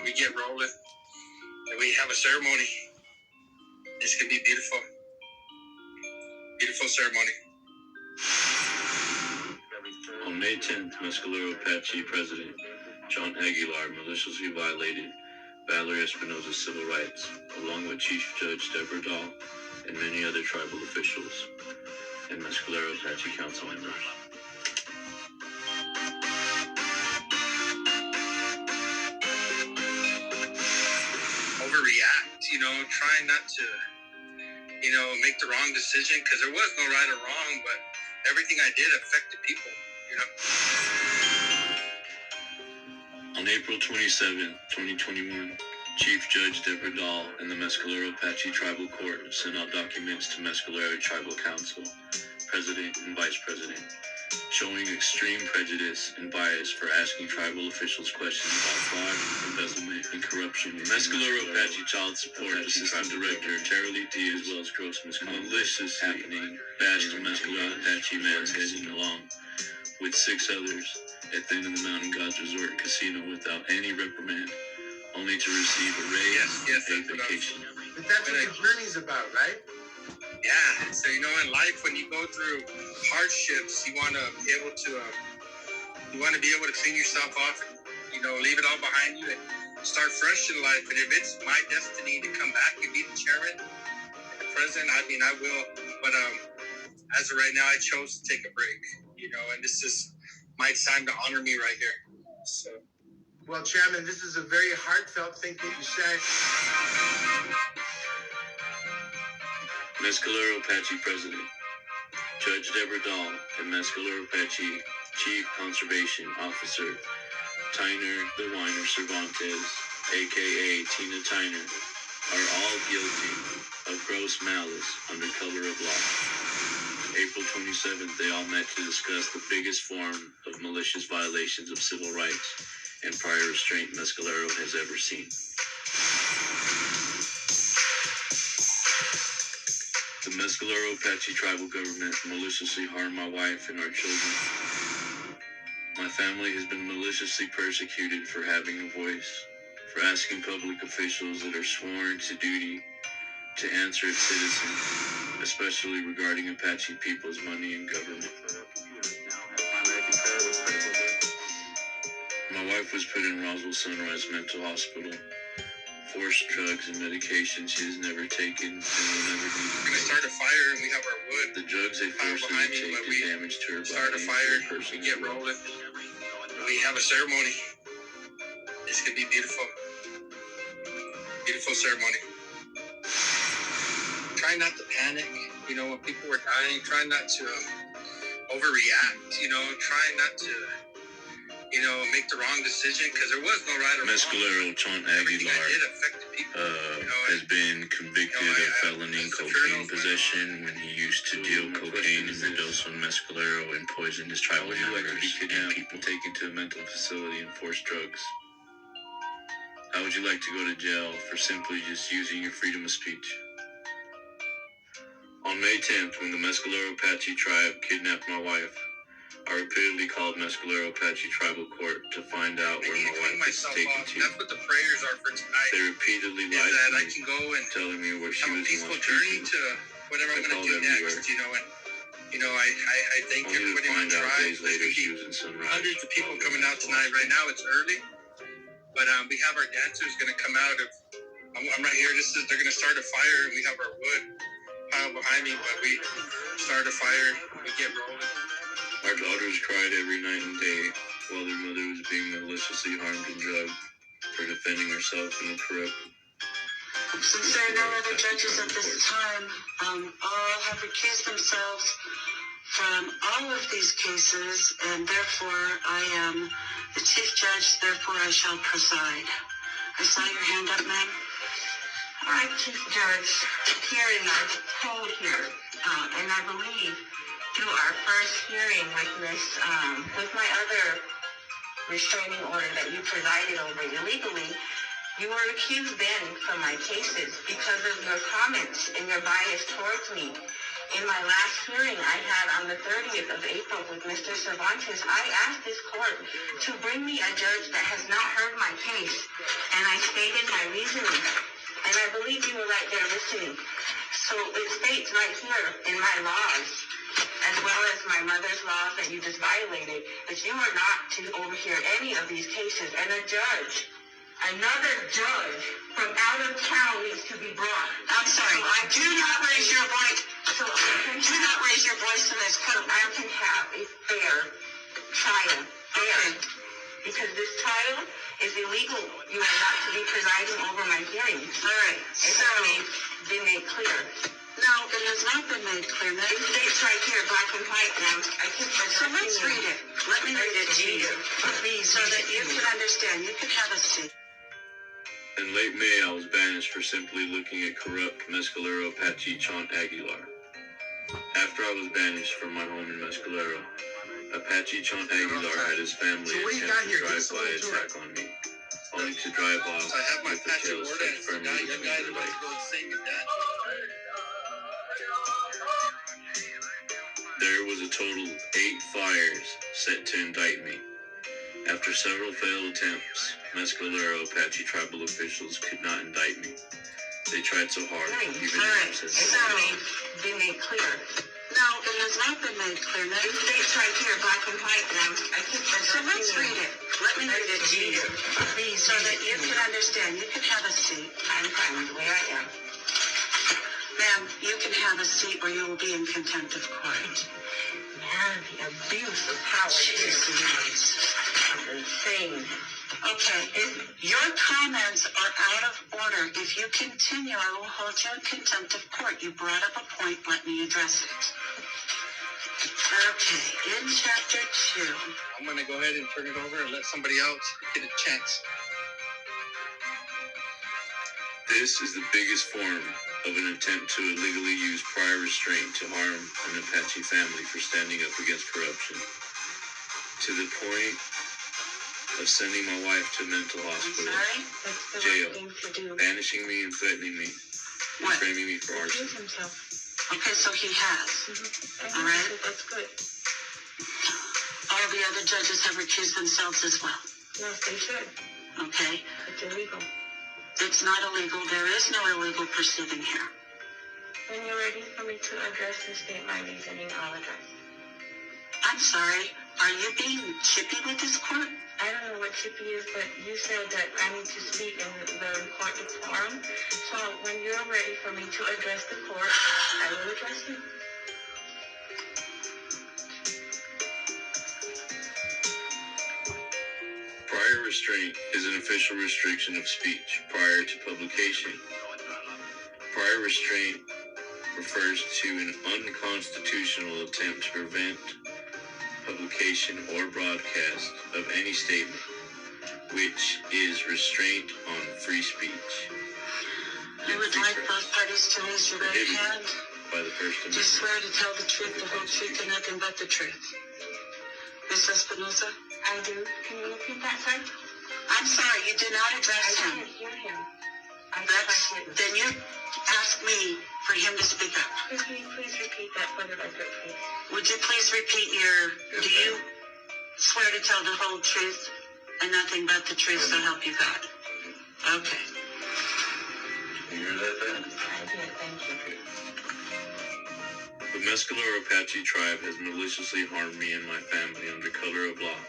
We get rolling, and we have a ceremony. It's gonna be beautiful, beautiful ceremony. On May 10th, Mescalero Apache President Robert Aguilar maliciously violated Valerie civil rights, along with Chief Judge Debra and many other tribal officials and Mescalero Apache council members. Overreact, trying not to, make the wrong decision, because there was no right or wrong, but everything I did affected people, On April 27, 2021, Chief Judge Debra and the Mescalero Apache Tribal Court sent out documents to Mescalero Tribal Council, President and Vice President, showing extreme prejudice and bias for asking tribal officials questions about fraud, embezzlement, and corruption. Mescalero Apache Child Support Assistant Director Terry D, as well as gross misconduct happening, bashed the Mescalero Apache man's heading along with 6 others at the end of the Mountain Gods Resort Casino without any reprimand, only to receive a raise and vacation. But that's what the journey's about, right? Yeah, so in life, when you go through hardships, you want to be able to clean yourself off and leave it all behind you and start fresh in life. And if it's my destiny to come back and be the chairman, the president, I will. But as of right now, I chose to take a break. And this is my time to honor me right here. So, well, Chairman, this is a very heartfelt thing that you say. Mescalero Apache President Judge Debra and Mescalero Apache Chief Conservation Officer Tyner the Winer Cervantes, aka Tina Tyner, are all guilty of gross malice under cover of law. April 27th, they all met to discuss the biggest form of malicious violations of civil rights and prior restraint Mescalero has ever seen. The Mescalero Apache tribal government maliciously harmed my wife and our children. My family has been maliciously persecuted for having a voice, for asking public officials that are sworn to duty to answer its citizens, especially regarding Apache people's money and government. My wife was put in Roswell Sunrise Mental Hospital. Forced drugs and medications she has never taken and will never need. We're going to start a fire and we have our wood. The drugs they forced her to take did damage to her body. Start a fire, we get rolling. We have a ceremony. It's going to be beautiful. Beautiful ceremony. Try not to panic, when people were dying. Try not to overreact, try not to, make the wrong decision, because there was no right or wrong. Mescalero Aguilar has been convicted of felony cocaine possession when he used to deal cocaine in Mendoza and Mescalero and poisoned his tribal members and people taken to a mental facility and forced drugs. How would you like to go to jail for simply just using your freedom of speech? On May 10th, when the Mescalero Apache tribe kidnapped my wife, I repeatedly called Mescalero Apache Tribal Court to find out where my wife was taken to. That's what the prayers are for tonight. They repeatedly lied to me, I can go and telling me where she have was a peaceful journey to whatever I'm going to do next. I thank everybody on the tribe. There's going to be hundreds of people coming out tonight. Right now it's early, but we have our dancers going to come out. I'm right here. They're going to start a fire, and we have our wood pile behind me. But we start a fire, we get rolling. Our daughters cried every night and day while their mother was being maliciously harmed and drugged for defending herself in a corrupt. Since there are no other judges at this time, all have recused themselves from all of these cases, and therefore I am the chief judge, therefore I shall preside. I saw your hand up, ma'am. All right, Chief Judge, here in our code here, and I believe through our first hearing like this, with my other restraining order that you presided over illegally, you were accused then from my cases because of your comments and your bias towards me. In my last hearing I had on the 30th of April with Mr. Cervantes, I asked this court to bring me a judge that has not heard my case, and I stated my reasoning, and I believe you were right there listening. So it states right here in my laws, as well as my mother's laws that you just violated, that you are not to overhear any of these cases, and a judge, another judge from out of town needs to be brought. I'm sorry. So do not raise your voice. So do not raise your voice in this court. I can have a fair trial. Fair. Because this trial is illegal. You are not to be presiding over my hearings. All right. It has been made clear. No, it has not been made clear. It states right here, black and white. Now, So let's read it. Let me read it to you, Please, so that you can understand. You can have a seat. In late May, I was banished for simply looking at corrupt Mescalero Apache chaunt Aguilar. After I was banished from my home in Mescalero, Apache chaunt Aguilar had his family attempt to drive-by attack on me, only to drive off I have my with the Apache tail order, stuck and firmly your between guy's their about legs. to go insane with that. There was a total of 8 fires set to indict me. After several failed attempts, Mescalero Apache tribal officials could not indict me. They tried so hard, even all right. in It's been made clear. No, it has not been made clear. Now, It states right here, black and white. Now, I keep so let's read it. Let me read it to you, Please, so that you can understand. You can have a seat. I'm fine with the way I am. Ma'am, you can have a seat or you will be in contempt of court. Man, the abuse of power here is insane. Okay, your comments are out of order. If you continue, I will hold you in contempt of court. You brought up a point. Let me address it. Okay, in chapter 2. I'm going to go ahead and turn it over and let somebody else get a chance. This is the biggest form of an attempt to illegally use prior restraint to harm an Apache family for standing up against corruption, to the point of sending my wife to a mental I'm hospital, sorry? That's the jail, right thing to do. banishing me and threatening me, and What? framing me for arson. Accuse himself. Okay, so he has. Mm-hmm. All right. That's good. All the other judges have recused themselves as well. Yes, they should. Okay? It's illegal. It's not illegal. There is no illegal proceeding here. When you're ready for me to address and state my reasoning, I'll address. I'm sorry. Are you being chippy with this court? I don't know what chippy is, but you said that I need to speak in the court decorum. So when you're ready for me to address the court, I will address you. Prior restraint is an official restriction of speech prior to publication. Prior restraint refers to an unconstitutional attempt to prevent publication or broadcast of any statement, which is restraint on free speech. I would like both parties to raise your right hand. By the First Do you Amendment. swear to tell the truth, the whole truth, and nothing but the truth? Miss Espinosa? I do. Can you repeat that, sir? I'm sorry, you did not address I him. didn't hear him. Then you ask me for him to speak up. Can you please repeat that for the record, please? Would you please repeat do you swear to tell the whole truth and nothing but the truth, so help you God? Okay. You hear that, Ben? I did, thank you. The Mescalero Apache tribe has maliciously harmed me and my family under color of law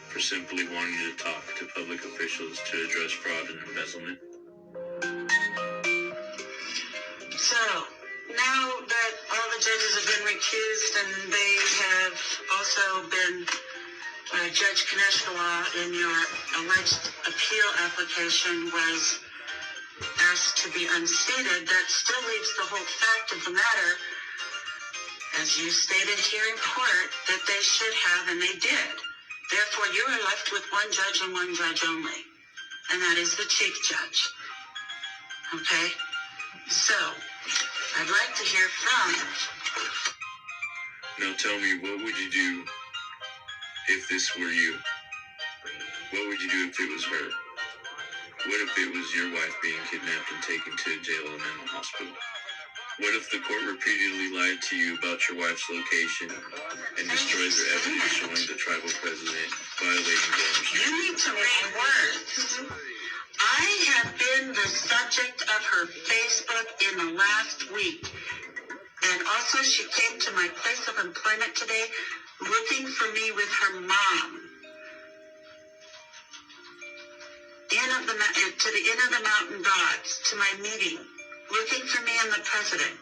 for simply wanting to talk to public officials to address fraud and embezzlement. So, now that all the judges have been recused and they have also been, Judge Kaneshkawa, in your alleged appeal application was asked to be unseated, that still leaves the whole fact of the matter, as you stated here in court, that they should have and they did. Therefore, you are left with one judge and one judge only, and that is the chief judge. Okay? So, I'd like to hear from... Now tell me, what would you do if this were you? What would you do if it was her? What if it was your wife being kidnapped and taken to jail and mental hospital? What if the court repeatedly lied to you about your wife's location and destroyed their evidence showing the tribal president violating the restraint? You need to read words. I have been the subject of her Facebook in the last week. And also she came to my place of employment today looking for me with her mom. To the Inn of the Mountain Gods, to my meeting, looking for me and the president.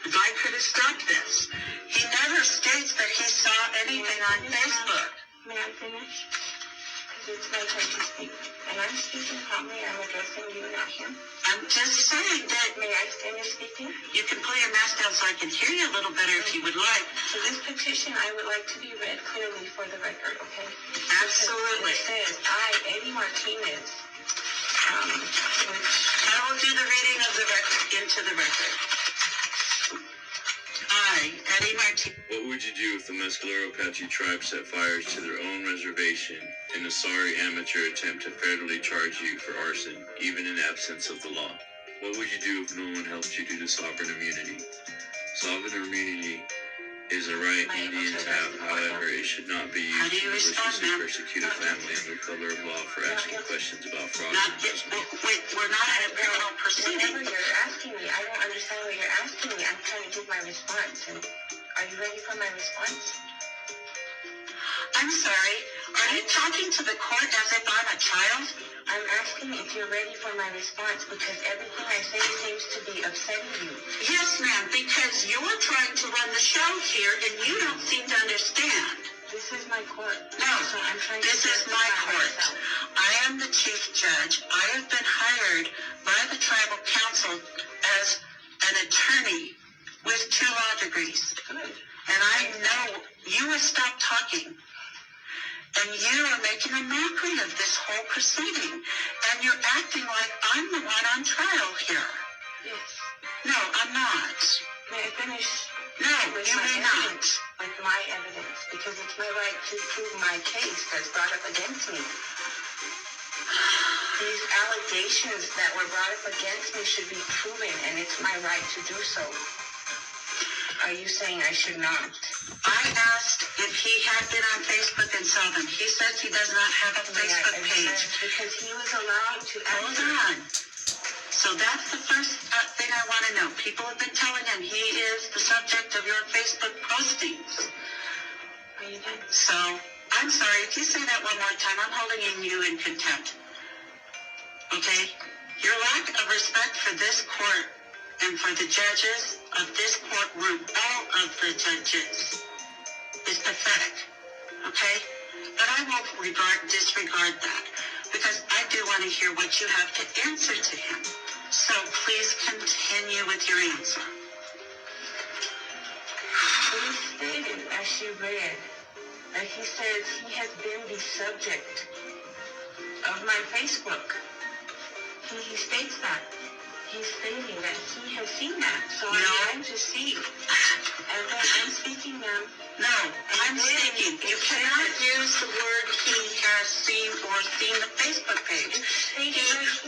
If I could have stopped this. He never states that he saw anything on Facebook. May I finish? Because it's my turn to speak. And I'm speaking calmly. I'm addressing you, not him. I'm just saying that. May I finish speaking? You can pull your mask down so I can hear you a little better if you would like. So this petition, I would like to be read clearly for the record, okay? Absolutely. It says, I, Eddie Martinez, which I will do the reading of the record into the record. I, Eddie Martinez. What would you do if the Mescalero Apache tribe set fires to their own reservation in a sorry amateur attempt to federally charge you for arson, even in absence of the law? What would you do if no one helped you due to sovereign immunity? Sovereign immunity is a right Indians have, however, it should not be used to maliciously persecute a family under color of law for asking questions about fraud. Wait, we're not at a criminal proceeding. whatever you're asking me, I don't understand what you're asking me. I'm trying to give my response. And are you ready for my response? I'm sorry. Are you talking to the court as if I'm a child? I'm asking if you're ready for my response because everything I say seems to be upsetting you. Yes, ma'am, because you're trying to run the show here and you don't seem to understand. This is my court. No, So I'm trying to this is my justify court. myself. I am the chief judge. I have been hired by the tribal council as an attorney with 2 law degrees. Good. And I know you will stop talking. And you are making a mockery of this whole proceeding. And you're acting like I'm the one on trial here. Yes. No, I'm not. May I finish? No, with you my may not. evidence? With my evidence, because it's my right to prove my case that's brought up against me. These allegations that were brought up against me should be proven, and it's my right to do so. Are you saying I should not? I asked if he had been on Facebook and saw them. He says he does not have a May I Facebook page. adjourn? Because he was allowed to Hold answer. on. So that's the first thing I want to know. People have been telling him he is the subject of your Facebook postings. Are you done? So, I'm sorry, if you say that one more time, I'm holding you in contempt. Okay? Your lack of respect for this court and for the judges of this courtroom, all of the judges, is pathetic. Okay? But I won't disregard that, because I do want to hear what you have to answer to him. So please continue with your answer. It is stated, as she read, that he says he has been the subject of my Facebook. He states that. He's stating that he has seen that. So I'm trying to see. And then I'm speaking, ma'am. No, I'm speaking. You cannot use the word he has seen or seen the Facebook page.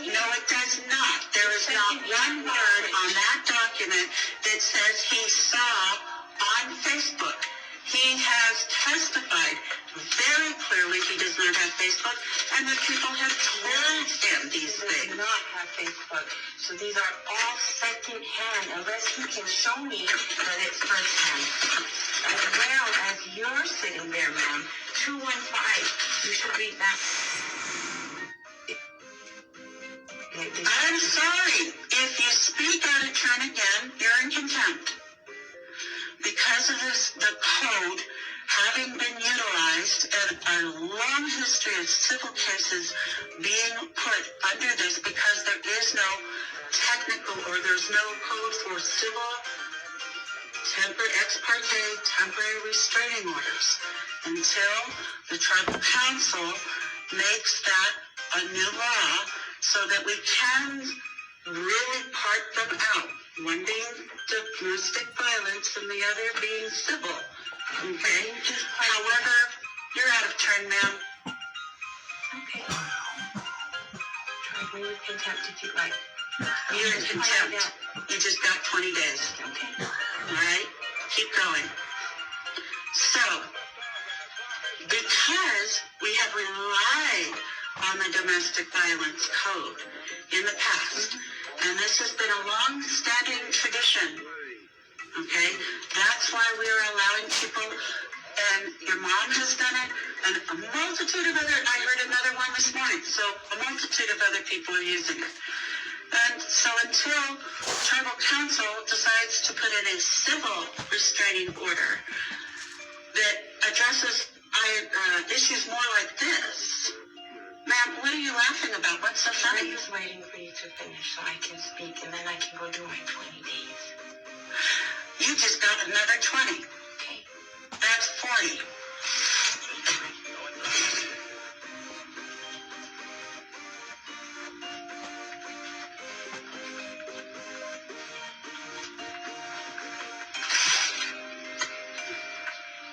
No, it does not. There is not one word on that document that says he saw on Facebook. He has testified very clearly he does not have Facebook, and that people have told him these He does things. not have Facebook. So these are all second-hand, unless he can show me that it's first-hand. As well as you're sitting there, ma'am. 215. You should read that. I'm sorry. If you speak out of turn again, you're in contempt. Because of this, the code having been utilized and a long history of civil cases being put under this, because there is no technical or there's no code for civil ex parte temporary restraining orders until the tribal council makes that a new law so that we can really part them out. One being domestic violence and the other being civil. Okay? However, you're out of turn, ma'am. Okay. Try me with contempt if you like. You're in contempt. You just got 20 days. Okay. All right? Keep going. So, because we have relied on the domestic violence code in the past, and this has been a long-standing tradition, okay? That's why we are allowing people, and your mom has done it, and a multitude of other, I heard another one this morning, so a multitude of other people are using it. And so until tribal council decides to put in a civil restraining order that addresses issues more like this, ma'am, what are you laughing about? What's so funny? I'm just waiting for you to finish so I can speak, and then I can go do my 20 days. You just got another 20. Okay. That's 40.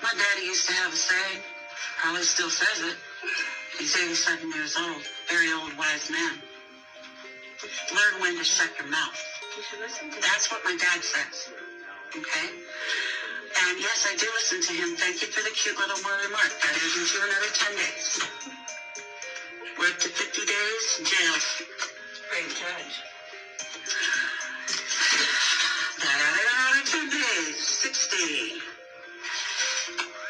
My daddy used to have a saying, probably still says it. He's 87 years old, very old, wise man. Learn when to shut your mouth. You should listen to That's what my dad says. Okay? And yes, I do listen to him. Thank you for the cute little remark. That is into another 10 days. We're up to 50 days, jail. Great judge. That added another 10 days, 60.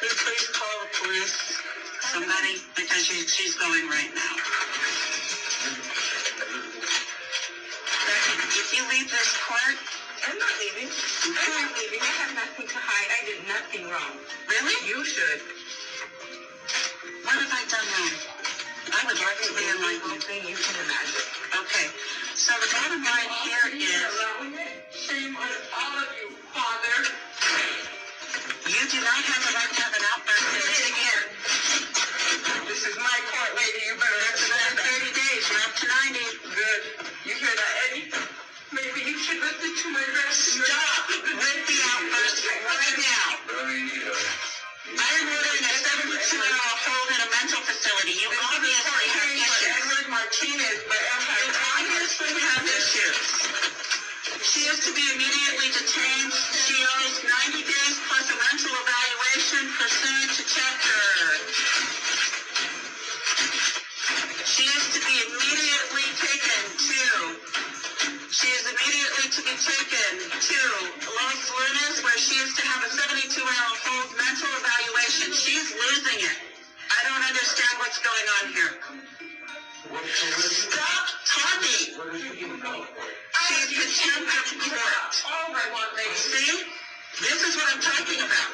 Will you please call the police? Somebody, because she's going right now. If you leave this court, I'm not leaving. I'm not leaving. I have nothing to hide. I did nothing wrong. really? You should. What have I done wrong? I would like to be enlightened. Thing you can imagine. Okay, so the bottom line here is, allowing it. Shame on all of you, Father. you do not have the right to have an outburst in this again. This is my court, lady. You better That's another 30 days, you're up to 90. Good. You hear that, Eddie? Maybe you should listen to my rest. Stop with the outburst right now. I am ordering a 72-hour hold in a mental facility. You obviously have issues. Edward Martinez, but You obviously have issues. She is to be immediately detained. She owes 90 days plus a mental evaluation pursuant to chapter. She is to be immediately taken to. She is immediately to be taken to Los Lunas, where she is to have a 72-hour hold mental evaluation. She's losing it. I don't understand what's going on here. Stop talking. She's contempt of court. all I want, lady. See? This is what I'm talking about.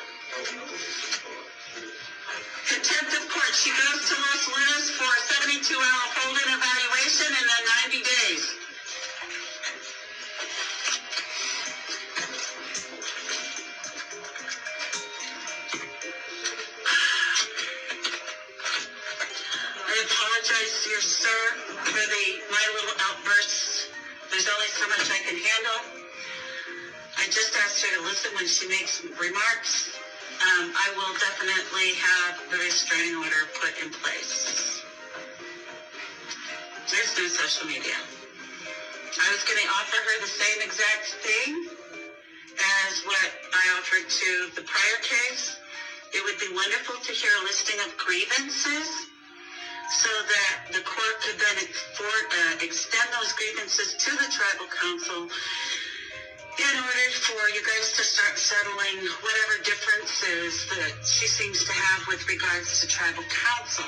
Contempt of court. She goes to Los Lunas for a 72-hour hold and evaluation and then 90 days. I apologize, dear sir, for my little outbursts. There's only so much I can handle. I just asked her to listen when she makes remarks. I will definitely have the restraining order put in place. There's no social media. I was going to offer her the same exact thing as what I offered to the prior case. It would be wonderful to hear a listing of grievances so that the court could then extend those grievances to the tribal council in order for you guys to start settling whatever differences that she seems to have with regards to tribal council.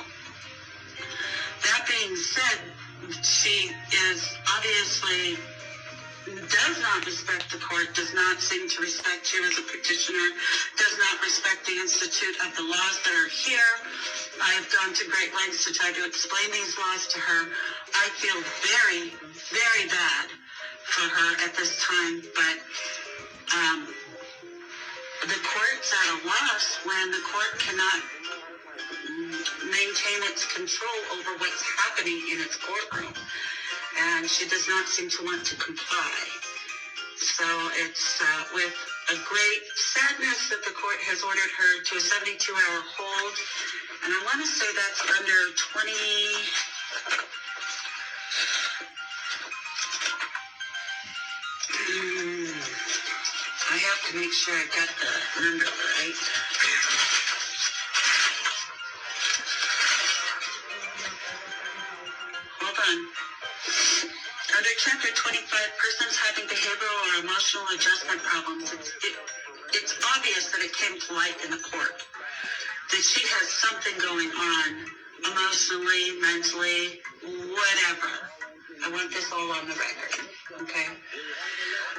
That being said, she is obviously does not respect the court, does not seem to respect you as a petitioner, does not respect the institute of the laws that are here. I have gone to great lengths to try to explain these laws to her. I feel very, very bad for her at this time, but the court's at a loss when the court cannot maintain its control over what's happening in its courtroom. And she does not seem to want to comply. So it's with a great sadness that the court has ordered her to a 72-hour hold. And I want to say that's under 20... to make sure I got the number right. Hold on. Under Chapter 25, persons having behavioral or emotional adjustment problems, it's obvious that it came to light in the court that she has something going on emotionally, mentally, whatever. I want this all on the record, okay?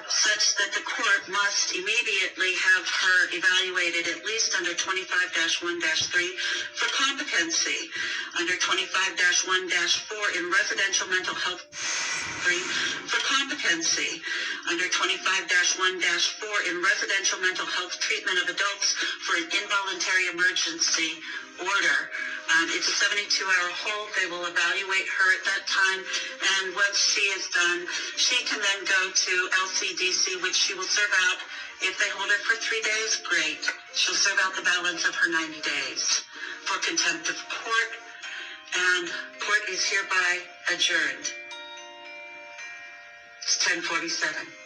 Such that the court must immediately have her evaluated at least under 25-1-3 for competency, under 25-1-4 in residential mental health for competency, under 25-1-4 in residential mental health treatment of adults for an involuntary emergency order. It's a 72-hour hold. They will evaluate her at that time, and once she is done, she can then go to LCDC, which she will serve out. If they hold her for 3 days, great. She'll serve out the balance of her 90 days for contempt of court, and court is hereby adjourned. It's 10:47.